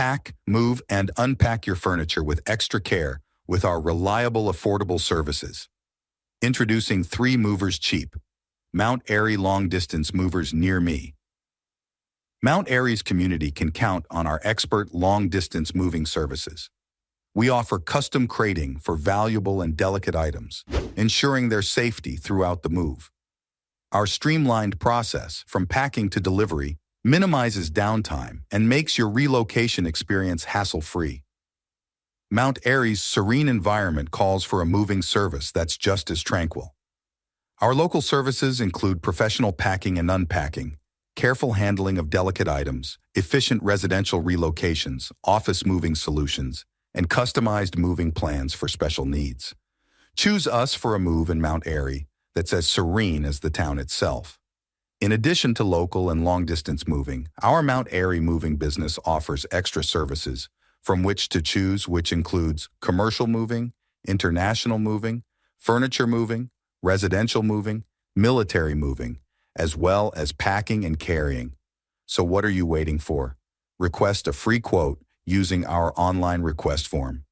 Pack, move, and unpack your furniture with extra care with our reliable, affordable services. Introducing 3 Movers Cheap. Mount Airy long-distance movers near me. Mount Airy's community can count on our expert long-distance moving services. We offer custom crating for valuable and delicate items, ensuring their safety throughout the move. Our streamlined process, from packing to delivery, minimizes downtime and makes your relocation experience hassle-free. Mount Airy's serene environment calls for a moving service that's just as tranquil. Our local services include professional packing and unpacking, careful handling of delicate items, efficient residential relocations, office moving solutions, and customized moving plans for special needs. Choose us for a move in Mount Airy that's as serene as the town itself. In addition to local and long-distance moving, our Mount Airy moving business offers extra services from which to choose, which includes commercial moving, international moving, furniture moving, residential moving, military moving, as well as packing and carrying. So what are you waiting for? Request a free quote using our online request form.